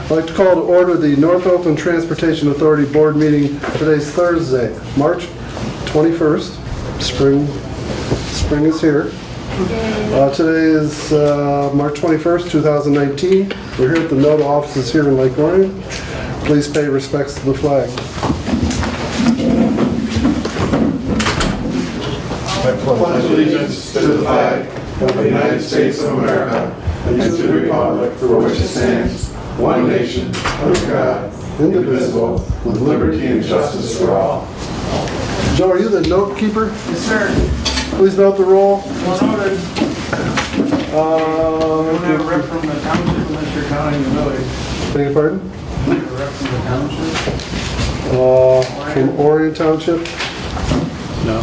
I'd like to call to order the North Oakland Transportation Authority Board meeting. Today's Thursday, March 21st. Spring is here. Today is March 21st, 2019. We're here at the NODA offices here in Lake Orion. Please pay respects to the flag. I pledge allegiance to the flag of the United States of America and to the republic for which it stands, one nation, under God, indivisible, with liberty and justice for all. Joe, are you the note keeper? Yes, sir. Please note the roll. One ordered. Don't have a rep from the township unless you're counting the village. Beg your pardon? Do you have a rep from the township? From Orion Township. No.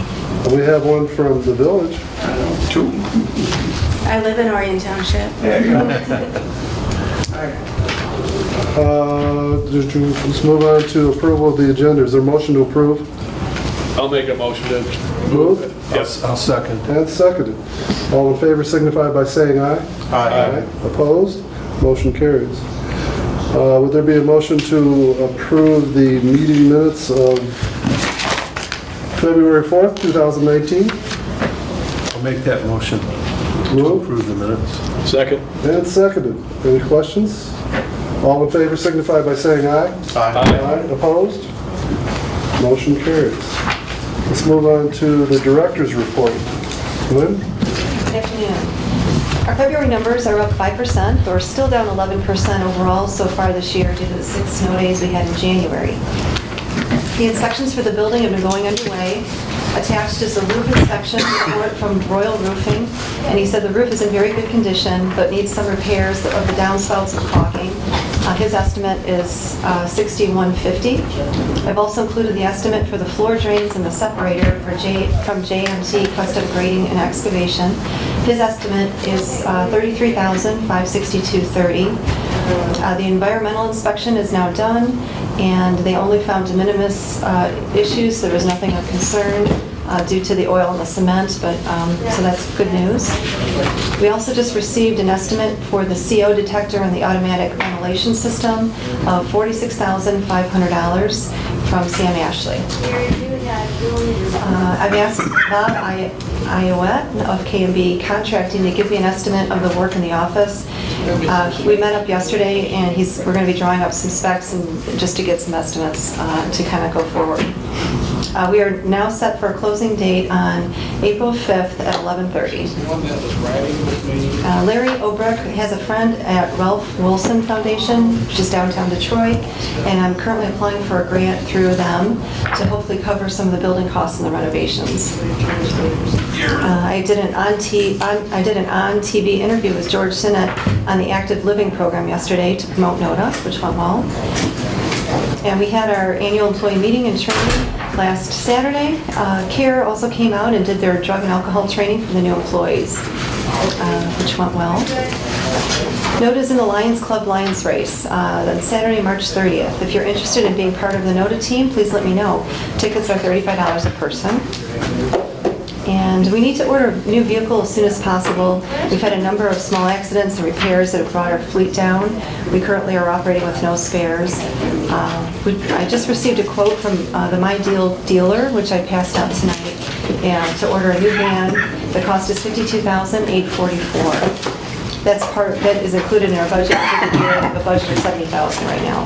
We have one from the village. Two. I live in Orion Township. There you go. All right. Let's move on to approval of the agenda. Is there a motion to approve? I'll make a motion to Move. Yes. I'll second. And seconded. All in favor signify by saying aye. Aye. Opposed? Motion carries. Would there be a motion to approve the meeting minutes of February 4th, 2019? I'll make that motion to Move. approve the minutes. Second. And seconded. Any questions? All in favor signify by saying aye. Aye. Opposed? Motion carries. Let's move on to the director's report. Lynn? Good afternoon. Our February numbers are up 5%, but we're still down 11% overall so far this year due to the 6 snow days we had in January. The inspections for the building have been going underway. Attached is a roof inspection report from Royal Roofing, and he said the roof is in very good condition, but needs some repairs of the downspouts and caulking. His estimate is $61.50. I've also included the estimate for the floor drains and the separator from JMT Custom Grading and Excavation. His estimate is $33,562.30. The environmental inspection is now done, and they only found de minimis issues. There was nothing of concern due to the oil and the cement, but so that's good news. We also just received an estimate for the CO detector and the automatic ventilation system of $46,500 from Sam Ashley. I've asked Bob Iowette of K&B Contracting to give me an estimate of the work in the office. We met up yesterday, and we're going to be drawing up some specs and just to get some estimates to kind of go forward. We are now set for a closing date on April 5th at 11:30. Larry Obrecht has a friend at Ralph Wilson Foundation, which is downtown Detroit, and I'm currently applying for a grant through them to hopefully cover some of the building costs and the renovations. I did an on-TV interview with George Sinnott on the Active Living program yesterday to promote NODA, which went well. And we had our annual employee meeting and training last Saturday. CARE also came out and did their drug and alcohol training for the new employees, which went well. NODA's in the Lions Club Lions Race on Saturday, March 30th. If you're interested in being part of the NODA team, please let me know. Tickets are $35 a person. And we need to order a new vehicle as soon as possible. We've had a number of small accidents and repairs that have brought our fleet down. We currently are operating with no spares. I just received a quote from the My Deal dealer, which I passed out tonight, and to order a new van. The cost is $52,844. That is included in our budget for the year. I have a budget of $70,000 right now.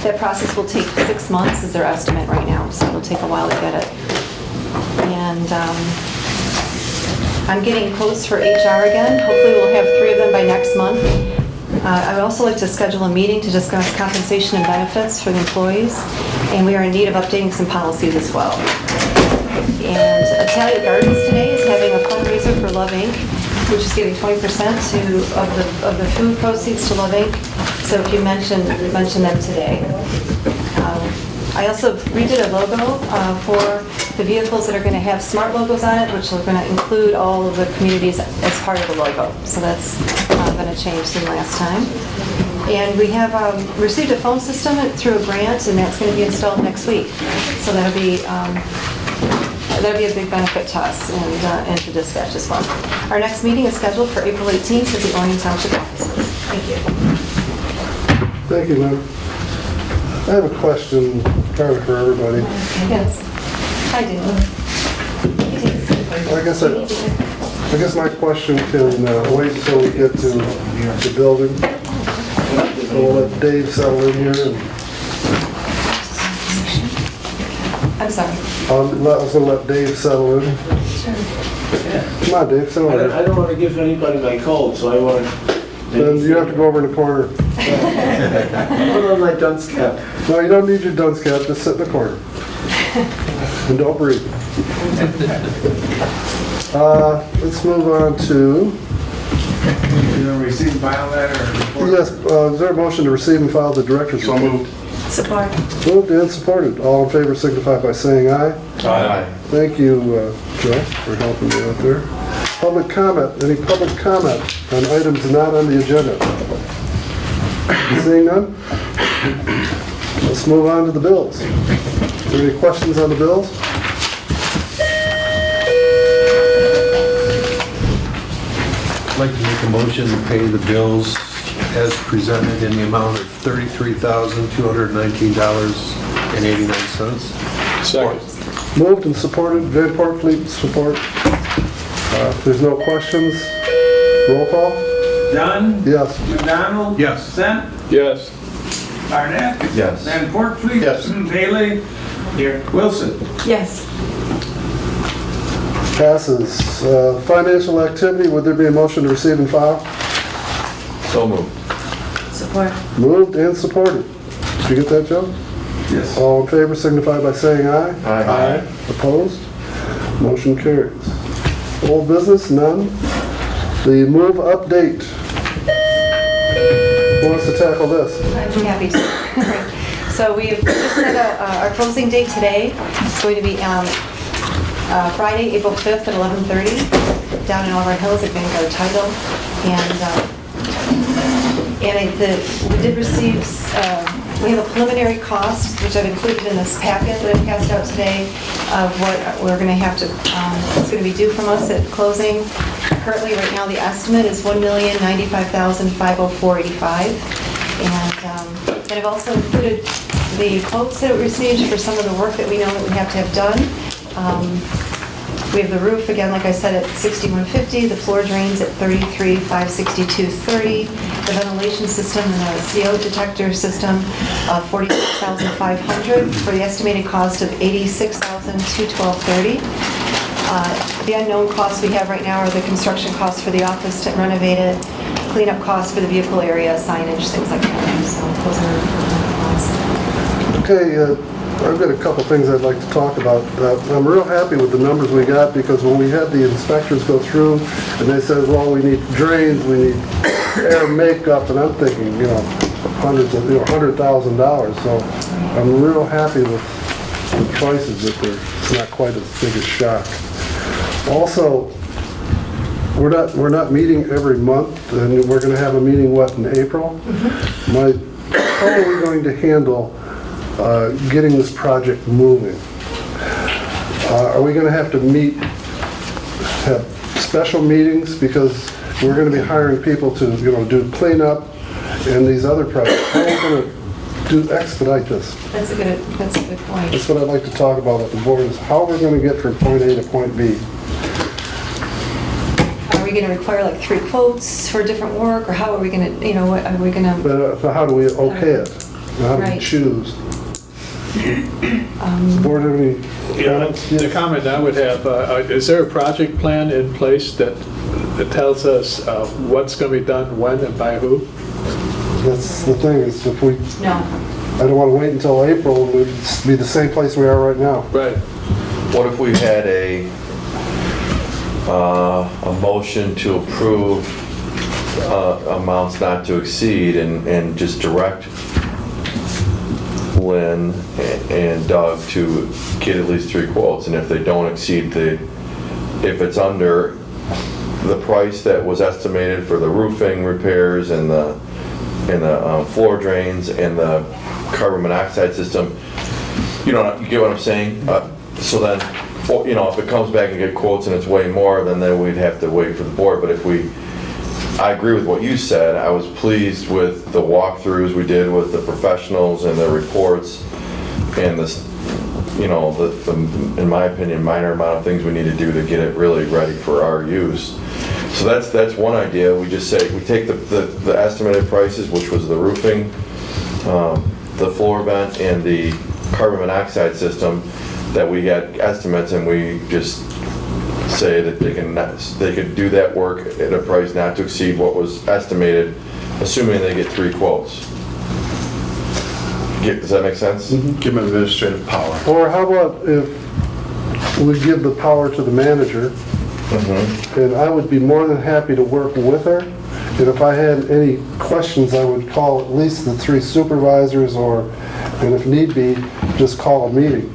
That process will take 6 months, is their estimate right now, so it'll take a while to get it. And I'm getting quotes for HR again. Hopefully we'll have 3 of them by next month. I would also like to schedule a meeting to discuss compensation and benefits for the employees, and we are in need of updating some policies as well. And Italian Gardens today is having a fundraiser for Love Inc., which is giving 20% of the food proceeds to Love Inc. So if you mention them today. I also redid a logo for the vehicles that are going to have smart logos on it, which are going to include all of the communities as part of the logo. So that's going to change from last time. And we have received a phone system through a grant, and that's going to be installed next week. So that'll be a big benefit to us and to dispatch as well. Our next meeting is scheduled for April 18th at the Orion Township offices. Thank you. Thank you, Lynn. I have a question, kind of for everybody. Yes. I do. I guess my question can wait until we get to the building. We'll let Dave settle in here, and I'm sorry. I'll let Dave settle in. Come on, Dave, settle in. I don't want to give anybody my cold, so I want to... Then you have to go over in the corner. Put on my dunce cap. No, you don't need your dunce cap, just sit in the corner. And don't breathe. Let's move on to, You know, receive file letter or report? yes, is there a motion to receive and file the director's So report? moved. Support. Moved and supported. All in favor signify by saying aye. Aye. Thank you, Joe, for helping me out there. Public comment, any public comment on items not on the agenda? Seeing none? Let's move on to the bills. Are there any questions on the bills? I'd like to make a motion to pay the bills as presented in the amount of $33,219.89. Second. Moved and supported, Van Fleet support. If there's no questions, roll call? Dunn? Yes. McDonald? Yes. Sent? Yes. Barnett? Yes. Van Portfleet? Yes. Bailey? Here. Wilson? Yes. Passes. Financial activity, would there be a motion to receive and file? So moved. Support. Moved and supported. Did you get that, Joe? Yes. All in favor signify by saying aye. Aye. Opposed? Motion carries. Old business, none. The move update. Who wants to tackle this? I'd be happy to. So we have just set our closing date today. It's going to be Friday, April 5th at 11:30 down in Auburn Hills at Vanguard Title. We did receive, we have a preliminary cost, which I've included in this packet that I passed out today, of what we're going to have to, what's going to be due from us at closing. Currently, right now, the estimate is $1,095,504.85. And I've also included the quotes that we received for some of the work that we know that we have to have done. We have the roof, again, like I said, at $61.50, the floor drains at $33,562.30, the ventilation system and the CO detector system of $46,500 for the estimated cost of $86,212.30. The unknown costs we have right now are the construction costs for the office to renovate it, cleanup costs for the vehicle area, signage, things like that. So those are the costs. Okay, I've got a couple things I'd like to talk about. I'm real happy with the numbers we got because when we had the inspectors go through and they said, well, we need drains, we need air makeup, and I'm thinking, $100,000. So I'm real happy with the prices that it's not quite as big a shock. Also, we're not meeting every month, and we're going to have a meeting, in April? How are we going to handle getting this project moving? Are we going to have to have special meetings because we're going to be hiring people to, do cleanup and these other projects? How are we going to expedite this? That's a good point. That's what I'd like to talk about with the board, is how we're going to get from point A to point B. Are we going to require like 3 quotes for different work, or how are we going to, are we going to? But how do we okay it? How do we Right. choose? Does the board have any comments? The comment I would have, is there a project plan in place that tells us what's going to be done, when, and by who? That's the thing, is if we, No. I don't want to wait until April and we'd be the same place we are right now. Right. What if we had a motion to approve amounts not to exceed and just direct Lynn and Doug to get at least 3 quotes, and if they don't exceed if it's under the price that was estimated for the roofing repairs and the floor drains and the carbon monoxide system, you get what I'm saying? So then, if it comes back and get quotes and it's way more, then we'd have to wait for the board. But if we I agree with what you said. I was pleased with the walkthroughs we did with the professionals and their reports and this, you know, the, in my opinion, minor amount of things we need to do to get it really ready for our use. So that's one idea. We just say, we take the estimated prices, which was the roofing, the floor vent, and the carbon monoxide system, that we had estimates, and we just say that they could do that work at a price not to exceed what was estimated, assuming they get 3 quotes. Does that make sense? Give them administrative power. Or how about if we give the power to the manager, and I would be more than happy to work with her, and if I had any questions, I would call at least the 3 supervisors, and if need be, just call a meeting.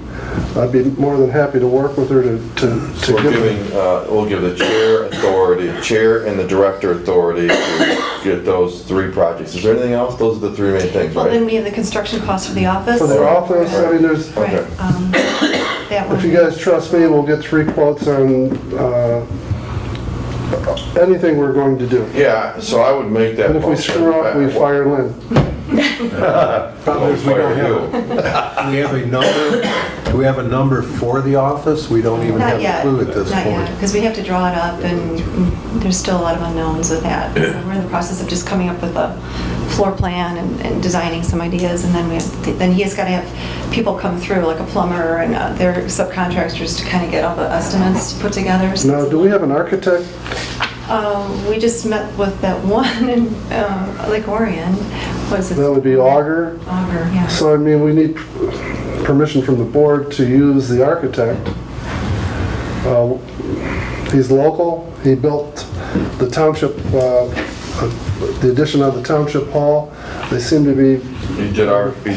I'd be more than happy to work with her So we'll give the chair authority, chair and the director authority to get those 3 projects. Is there anything else? Those are the 3 main things, Well, then right? we have the construction costs for the office. For the office, I mean, there's, Right, Okay. that one. if you guys trust me, we'll get 3 quotes on anything we're going to do. Yeah, so I would make that And if we motion. screw up, we fire Lynn. Problem is, we don't have, we have a number, do we have a number for the office? We don't even have Not a yet, clue at this not yet, point. because we have to draw it up, and there's still a lot of unknowns with that. So we're in the process of just coming up with a floor plan and designing some ideas, and then he has got to have people come through, like a plumber and their subcontractors, to kind of get all the estimates put together. So Now, do we have an architect? we just met with that one in Lake Orion. Was it? That would be Auger. Auger, yeah. So, I mean, we need permission from the board to use the architect. He's local. He built the township, the addition of the township hall. They seem to be, He's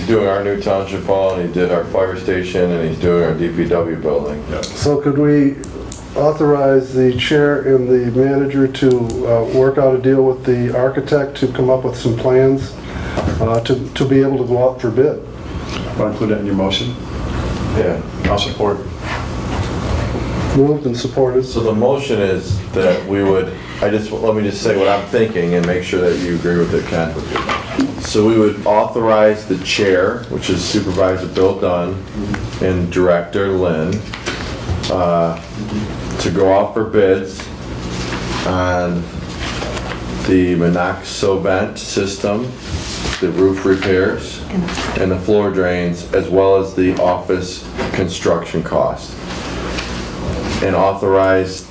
doing our new township hall, and he did our fire station, and he's doing our DPW building. so could we authorize the chair and the manager to work out a deal with the architect to come up with some plans to be able to go out for bid? Want to include that in your motion? Yeah. I'll support. Moved and supported. So the motion is that we would, let me just say what I'm thinking and make sure that you agree with it, Ken. So we would authorize the chair, which is Supervisor Bill Dunn, and Director Lynn, to go out for bids on the Monoxovent system, the roof repairs, and the floor drains, as well as the office construction cost. And authorize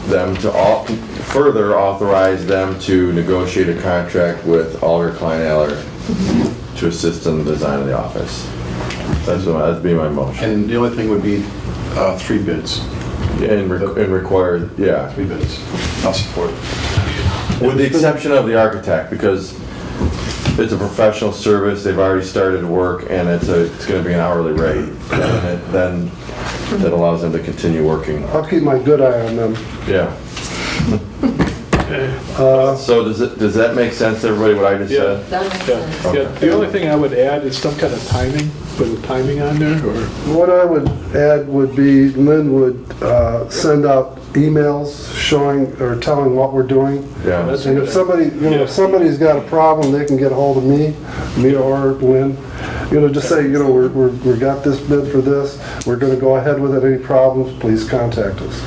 them to, further authorize them to negotiate a contract with Alder Klein Aller to assist in the design of the office. That'd be my motion. And the only thing would be 3 bids. And required, yeah. 3 bids. I'll support. With the exception of the architect, because it's a professional service, they've already started work, and it's gonna be an hourly rate. And then that allows them to continue working. I'll keep my good eye on them. Yeah. So does that make sense to everybody, what I just said? That makes Yeah, sense. yeah. The only thing I would add is some kind of timing, put a timing on there, or, What I would add would be Lynn would send out emails showing or telling what we're doing. Yeah. That's- And if somebody, if somebody's got a problem, they can get a hold of me or Lynn. Just say, we got this bid for this, we're gonna go ahead with it, any problems, please contact us.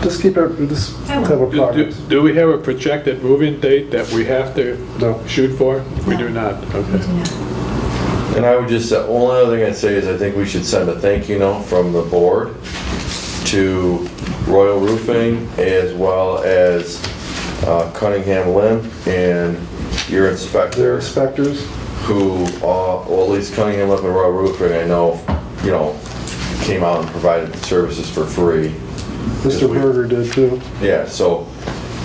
Just keep it, just have a progress. do we have a projected move-in date that we have to No. shoot for? We do not, okay. And I would just, only other thing I'd say is I think we should send a thank you note from the board to Royal Roofing, as well as Cunningham Limb and your Their inspector, inspectors, who, well, at least Cunningham Limb and Royal Roofing, I know, came out and provided the services for free. Mr. Berger did too. Yeah, so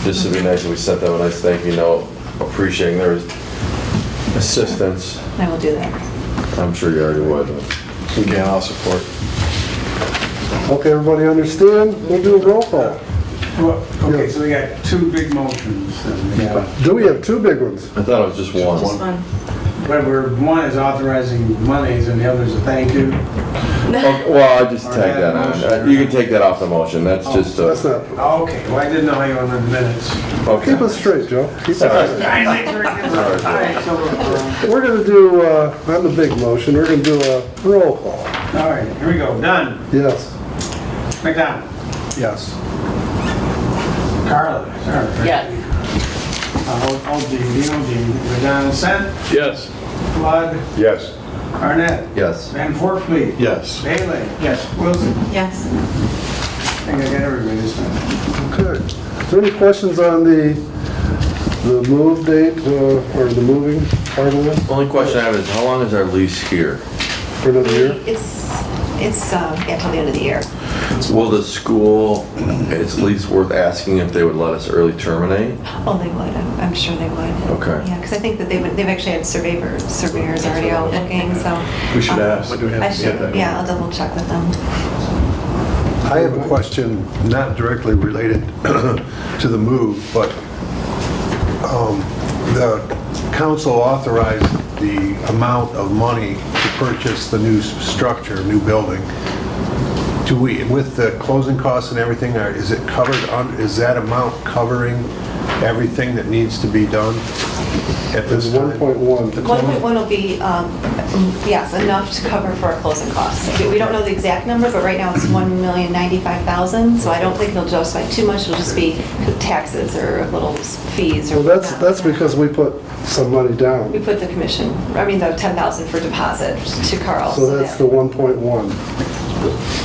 this would be nice if we sent them a nice thank you note, appreciating their assistance. I will do that. I'm sure you already would. Again, I'll support. Okay, everybody understand? We'll do a roll call. Well, okay, so we got 2 big motions. And, yeah. Do we have 2 big ones? I thought it was just one. Just one. But one is authorizing monies and the other is a thank you. Okay, well, I just tag that on. You can take that off the motion, that's just That's a... not, Okay, well, I didn't know how you wanted the minutes. Okay. keep us straight, Joe. Keep us straight. All right, so, We're gonna do, on the big motion, we're gonna do a roll call. all right, here we go. Dunn, Yes. McDonald, Yes. Carla, sorry. Yes. McDonald, Sent, Yes. Flood, Yes. Arnett, Yes. Van Forkley, Yes. Bailey. Yes. Wilson. Yes. I think I got everybody this time. Okay. Is there any questions on the move date, or the moving part of it Only question I have is, how long is our lease here? for another year? It's yeah, till the end of the year. Will the school, it's at least worth asking if they would let us early terminate? Oh, they would. I'm sure they would. Okay. Yeah, because I think that they've actually had surveyors already out looking, so. We should ask. When do we have I to get should, that? yeah, I'll double check with them. I have a question, not directly related to the move, but the council authorized the amount of money to purchase the new structure, new building. Do we, with the closing costs and everything, is it covered, is that amount covering everything that needs to be done at It's this time? 1.1. 1.1 will be, yes, enough to cover for our closing costs. We don't know the exact number, but right now it's $1,095,000, so I don't think it'll justify too much. It'll just be taxes or little fees or. Well, that's because we put some money We down. put the commission, I mean, the 10,000 for deposit to Carl. So that's the 1.1.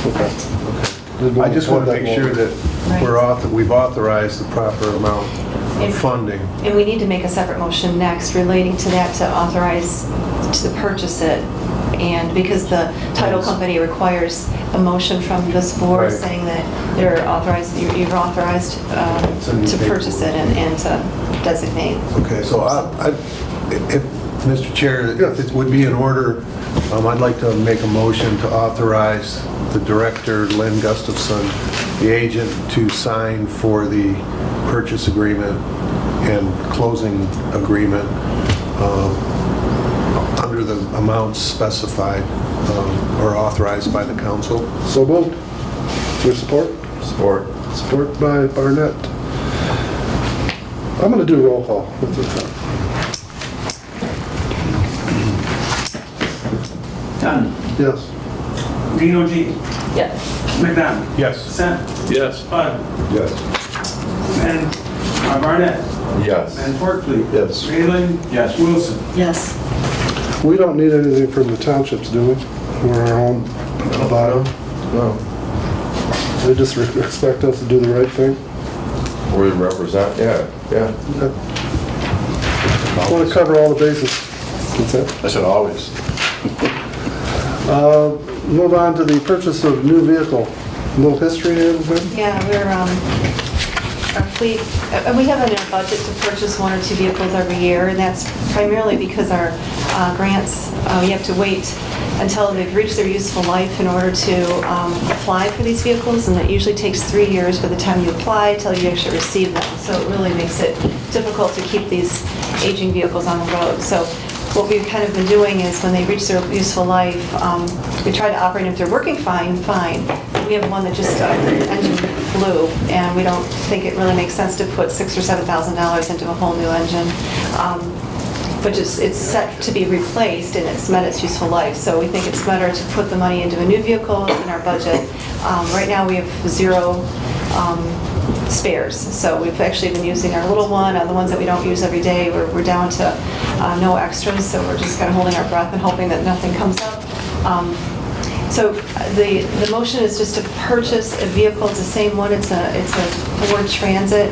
Okay. I just want to make sure that we've authorized the proper amount of funding. And we need to make a separate motion next relating to that to authorize to purchase it. And because the title company requires a motion from this board Right. saying that they're authorized, you're authorized to purchase it and to designate. Okay, so if, Mr. Chair, if it would be in order, I'd like to make a motion to authorize the director, Lynn Gustafson, the agent, to sign for the purchase agreement and closing agreement under the amounts specified or authorized by the council. So moved. Your support? Support. Support by Barnett. I'm gonna do roll call. What's it? Dunn, Yes. Dino G, Yes. McDonald, Yes. Sent, Yes. Flood, Yes. Van Barnett, Yes. Van Forkley. Yes. Bailey. Yes. Wilson. Yes. We don't need anything from the townships, do we? We're our own body. No. They just expect us to do the right thing. We represent, yeah. I want to cover all the bases. That's it. I said always. Move on to the purchase of new vehicle. A little history here, Ben? Yeah, our fleet, we have in our budget to purchase 1 or 2 vehicles every year, and that's primarily because our grants, we have to wait until they've reached their useful life in order to apply for these vehicles, and it usually takes 3 years by the time you apply till you actually receive them. So it really makes it difficult to keep these aging vehicles on the road. So what we've kind of been doing is when they reach their useful life, we try to operate them. If they're working fine. We have one that just, the engine blew, and we don't think it really makes sense to put $6,000 or $7,000 into a whole new engine. But it's set to be replaced and it's met its useful life. So we think it's better to put the money into a new vehicle. It's in our budget. Right now we have 0 spares. So we've actually been using our little one, the ones that we don't use every day. We're down to no extras, so we're just kind of holding our breath and hoping that nothing comes up. So the motion is just to purchase a vehicle. It's the same one. It's a Ford Transit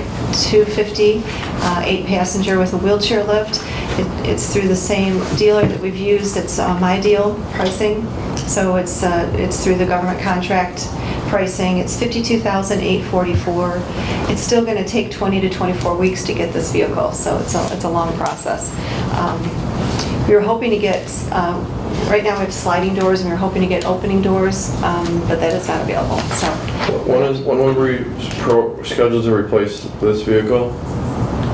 250, 8-passenger with a wheelchair lift. It's through the same dealer that we've used. It's My Deal pricing. So it's through the government contract pricing. It's $52,844. It's still going to take 20 to 24 weeks to get this vehicle, so it's a long process. We were hoping to get, right now we have sliding doors, and we were hoping to get opening doors, but that is not available. So When were we scheduled to replace this vehicle?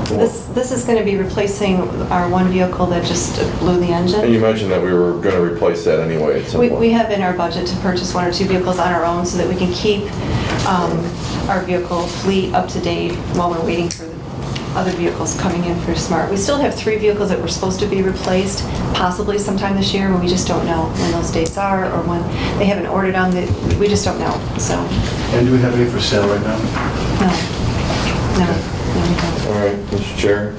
this this is going to be replacing our one vehicle that just blew the And you engine. mentioned that we were gonna replace that anyway at some We point. have in our budget to purchase 1 or 2 vehicles on our own so that we can keep our vehicle fleet up to date while we're waiting for the other vehicles coming in for SMART. We still have 3 vehicles that were supposed to be replaced, possibly sometime this year, but we just don't know when those dates are or when they haven't ordered them. We just don't know, so, And do we have any for sale right now? no. No, we don't. All right, Mr. Chair,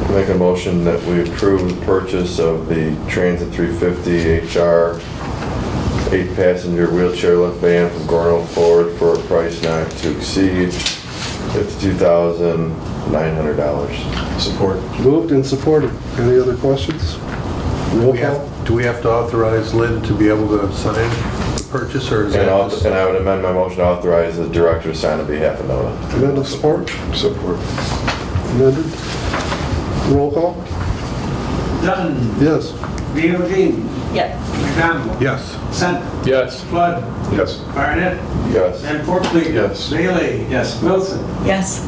I make a motion that we approve the purchase of the Transit 350 HR 8-passenger wheelchair lift van from Gorno Ford for a price not to exceed $52,900. Support. Moved and supported. Any other questions? Roll call. Do we have to authorize Lynn to be able to sign the purchase, or is that just... And I would amend my motion to authorize the director to sign on behalf of NODA. Amended support? Support. Amended. Roll call? Dutton. Yes. Dean. Yep. McDonald. Yes. Center. Yes. Flood. Yes. Barnett. Yes. Van Portleet. Yes. Bailey. Yes. Wilson. Yes.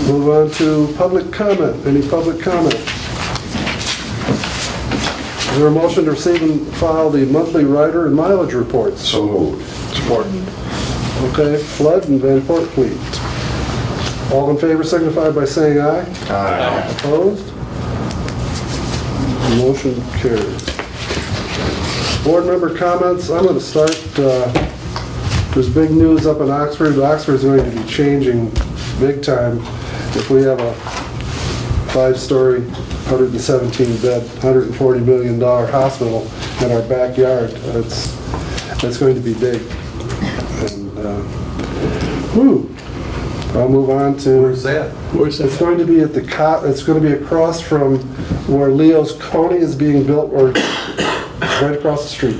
Move on to public comment. Any public comment? Is there a motion to receive and file the monthly rider and mileage reports? So moved. Support. Okay, Flood and Van Port Fleet. All in favor signify by saying aye. Aye. Opposed? Motion carries. Board member comments. I'm going to start, there's big news up in Oxford. Oxford's going to be changing big time if we have a 5-story, 117-bed, $140 million hospital in our backyard. That's going to be big. And, I'll move on to... Where's that? Where's It's that? going to be at the it's going to be across from where Leo's Coney is being built, or right across the street,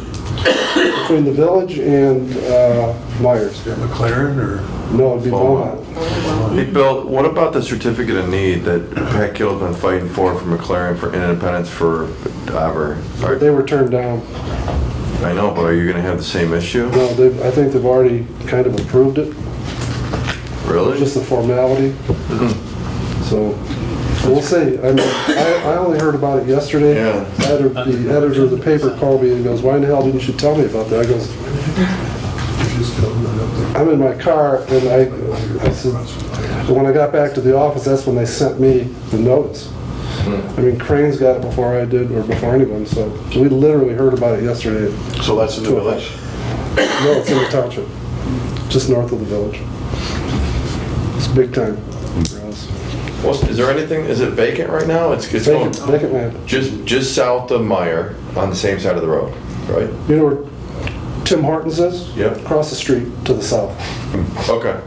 between the village and Myers. Is that McLaren, or... No, it'd be Beaumont. Hey, Bill, what about the certificate of need that Pat Kill's been fighting for McLaren for independence forever? They were turned down. I know, but are you gonna have the same issue? No, I think they've already kind of approved it, Really? just a formality. So, we'll see. I mean, I only heard about it yesterday. Yeah. The editor of the paper called me and goes, "Why in the hell didn't you tell me about that?" I goes, I'm in my car, and I said, when I got back to the office, that's when they sent me the notice. I mean, Crane's got it before I did, or before anyone, so we literally heard about it yesterday. So that's in the village? No, it's in the township, just north of the village. It's big time for us. Is there anything, is it vacant right now? It's going Vacant land. just south of Meyer, on the same side of the road, right? You know where Tim Hortons is? Yep. Across the street to the south. Okay.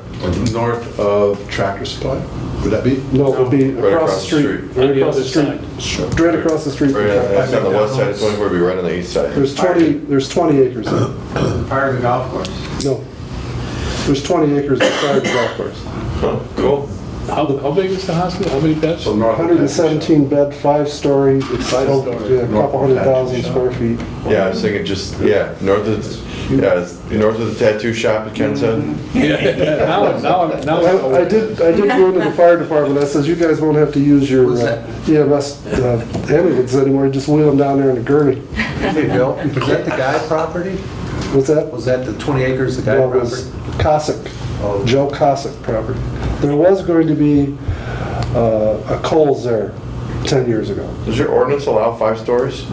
North of Tractor Supply? Would that be? No, it would be Right across the street. On Right the across the other street. Straight across the street. from Right, that's Tractor. on the west side, it's going to be right on the east side. There's 20 acres there. Part of the golf course. No. There's 20 acres beside the golf course. Huh, cool. How big is the hospital? How many beds? So north of 117 bed, 5-story, it's Five-story. yeah, a couple 100,000 square feet. Yeah, I was thinking just, north of, it's north of the tattoo shop, as Ken said. Now. I did go into the fire department, I says, you guys won't have to use your EMS ambulance anymore, just wheel them down there in a gurney. Hey, Bill, was that the Guy property? What's that? Was that the 20 acres, the Guy No, it was property? Cossack, Oh. Joe Cossack property. There was going to be a Kohl's there 10 years ago. Does your ordinance allow 5 stories?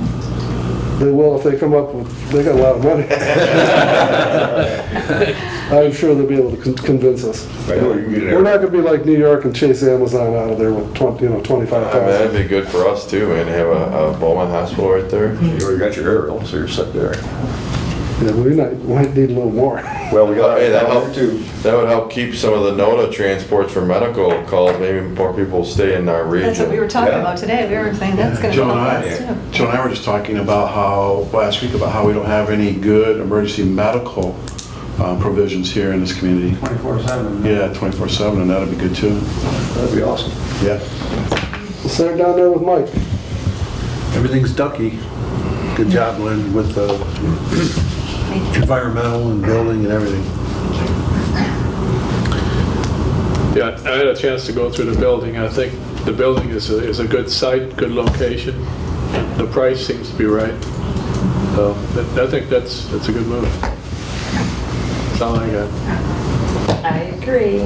They will if they come up with, they got a lot of money. I'm sure they'll be able to convince us. I know you can get it. We're not gonna be like New York and chase Amazon out of there with 25,000. That'd be good for us too, man, to have a Beaumont hospital right there. You already got your aerial, so you're set there. Yeah, we might need a little more. Well, we got Hey, that that helped too. That would help keep some of the NODA transports for medical calls, maybe more people will stay in our region. That's what we were talking Yeah. about today. We were saying that's going to Joe help and us too. Joe and I were just talking about how, last week, about how we don't have any good emergency medical provisions here in this community. 24/7. Yeah, 24/7, and that'd be good too. That'd be awesome. Yeah. We'll sit her down there with Mike. Everything's ducky. Good job, Lynn, with the environmental and building and everything. Yeah, I had a chance to go through the building. I think the building is a good site, good location. The price seems to be right. So I think that's a good move. That's all I got. I agree.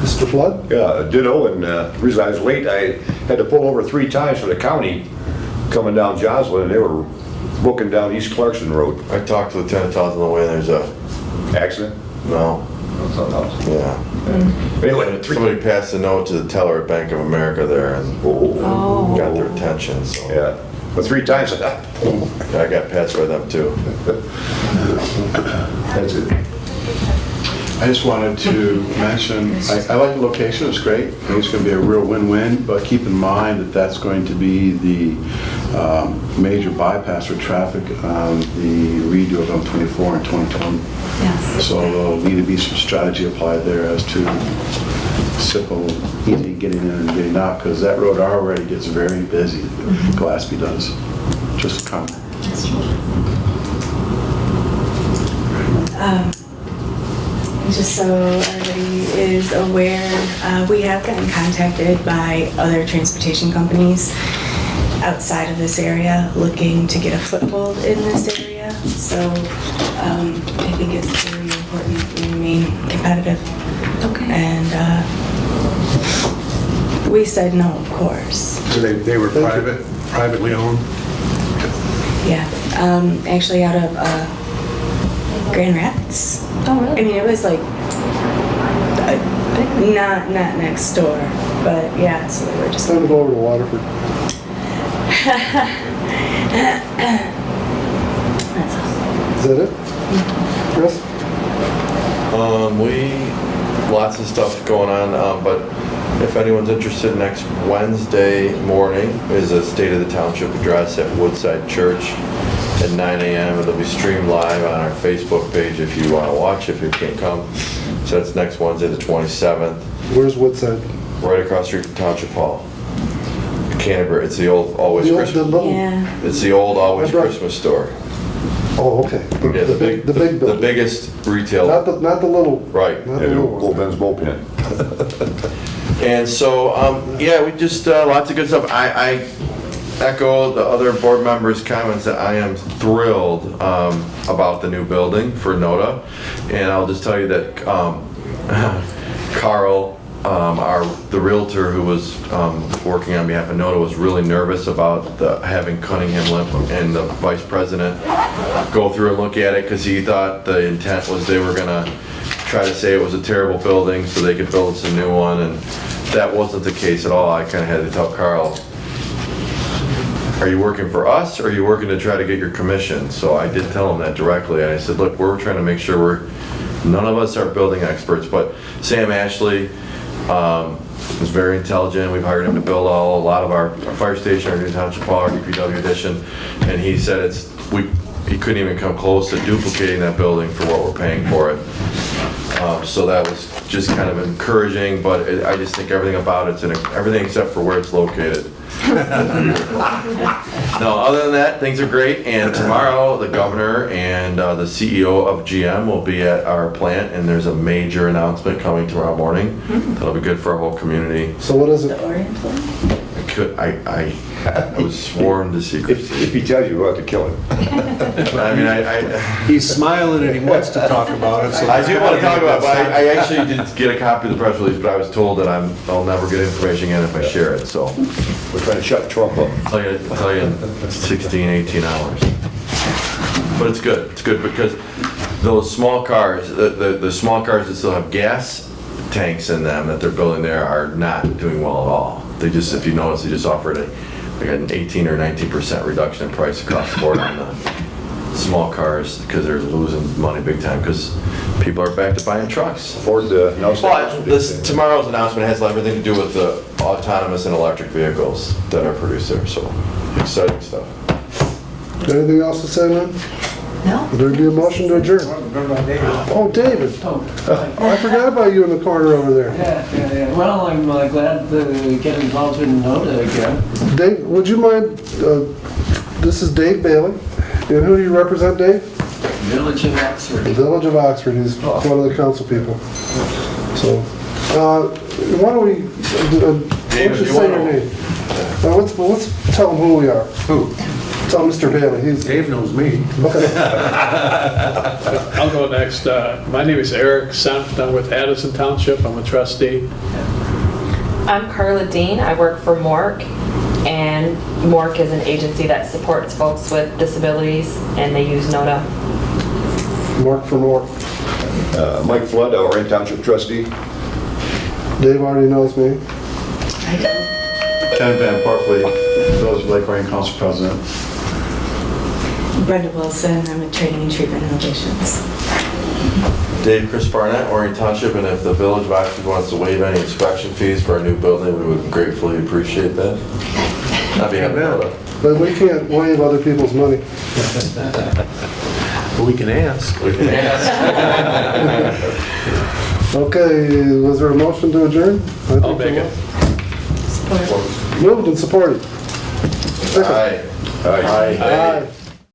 Mr. Flood? Yeah, ditto, and the reason I was late, I had to pull over 3 times for the county coming down Joslin, and they were booking down East Clarkson Road. I talked to Lieutenant Towns on the way, and there's a, Accident? no, Something else. yeah. Anyway, Somebody passed a note to the teller at Bank of America there and Oh. got their attention, so. yeah, but 3 times, I got passed by them too. that's it. I just wanted to mention, I like the location, it's great. I think it's going to be a real win-win, but keep in mind that that's going to be the major bypass for traffic on the redo of M24 in 2020. Yes. So there'll need to be some strategy applied there as to simple, easy getting in and getting out, because that road already gets very busy. Gillespie does. Just a comment. Just so everybody is aware, we have gotten contacted by other transportation companies outside of this area looking to get a foothold in this area. So I think it's very important we remain competitive. Okay. And we said no, of course. So they were privately owned? Yeah, actually out of Grand Rapids. Oh, I really? mean, it was like not next door, but yeah. So we were just. Time to go over to Waterford. That's all. Is that it? Chris? Lots of stuff going on, but if anyone's interested, next Wednesday morning is a State of the Township address at Woodside Church at 9 a.m. It'll be streamed live on our Facebook page if you want to watch, if you can't come. So that's next Wednesday, the 27th, Where's Woodside? right across the street from Township Hall. Canterbury, it's the old Always The Christmas. little, Yeah. It's the old Always I brought- Christmas store. oh, okay. Yeah, The big the building. biggest retail. Not the little. Right. Not Yeah, the the little old one. Ben's bullpen. And so, yeah, we just, lots of good stuff. I echo the other board members' comments that I am thrilled about the new building for NODA. And I'll just tell you that Carl, the realtor who was working on behalf of NODA, was really nervous about having Cunningham and the vice president go through and look at it, because he thought the intent was they were gonna try to say it was a terrible building so they could build us a new one, and that wasn't the case at all. I kind of had to tell Carl, are you working for us, or are you working to try to get your commission? So I did tell him that directly, and I said, look, we're trying to make sure none of us are building experts, but Sam Ashley is very intelligent. We've hired him to build a lot of our fire station, our new township hall, our DPW addition, and he said he couldn't even come close to duplicating that building for what we're paying for it. So that was just kind of encouraging, but I just think everything about it's everything except for where it's located. No, other than that, things are great. And tomorrow, the governor and the CEO of GM will be at our plant, and there's a major announcement coming tomorrow morning. That'll be good for our whole community. So what is it? The Orient one? I was sworn to secrecy. If he tells you, we'll have to kill him. I mean, He's smiling and he wants to talk about it, so. I do want to talk about it, but I actually did get a copy of the press release, but I was told that I'll never get information again if I share it, so. We're trying to shut Trump up. I'll tell you in 16, 18 hours. But it's good because those small cars, the small cars that still have gas tanks in them that they're building there are not doing well at all. They just, if you notice, they just offered an 18 or 19% reduction in price across the board on the small cars because they're losing money big time because people are back to buying trucks. Ford announced But tomorrow's announcement has everything to do with the autonomous and electric vehicles that are produced there, so exciting stuff. Anything else to say, man? No? Would there be a motion to adjourn? Oh, David. Oh, I forgot about you in the corner over there. Yeah. Well, I'm glad to get involved in NODA again. Dave, would you mind, this is Dave Bailey. And who do you represent, Dave? Village of Oxford. The Village of Oxford. He's one of the council people. So, Why don't we, why don't you say your name? Let's tell them who we are. Who? Tell Mr. Bailey, he's, Dave knows me. okay. I'll go next. My name is Eric Senft. I'm with Addison Township. I'm a trustee. I'm Carla Dean. I work for MORC, and MORC is an agency that supports folks with disabilities, and they use NOTA. Mark for more. Mike Flood, Orion Township trustee. Dave already knows me. Ken Van Parkley, Village of Lake Orion Council President. Brenda Wilson, I'm with Training and Treatment Innovations. Dave, Chris Barnett, Orion Township, and if the Village of Oxford wants to waive any inspection fees for our new building, we would gratefully appreciate that. I'd be happy to know that. But we can't waive other people's money. But we can ask. We can ask. Okay, was there a motion to adjourn? I think I'll make there it. was. Moved and supported. Second. Aye. Aye. Aye.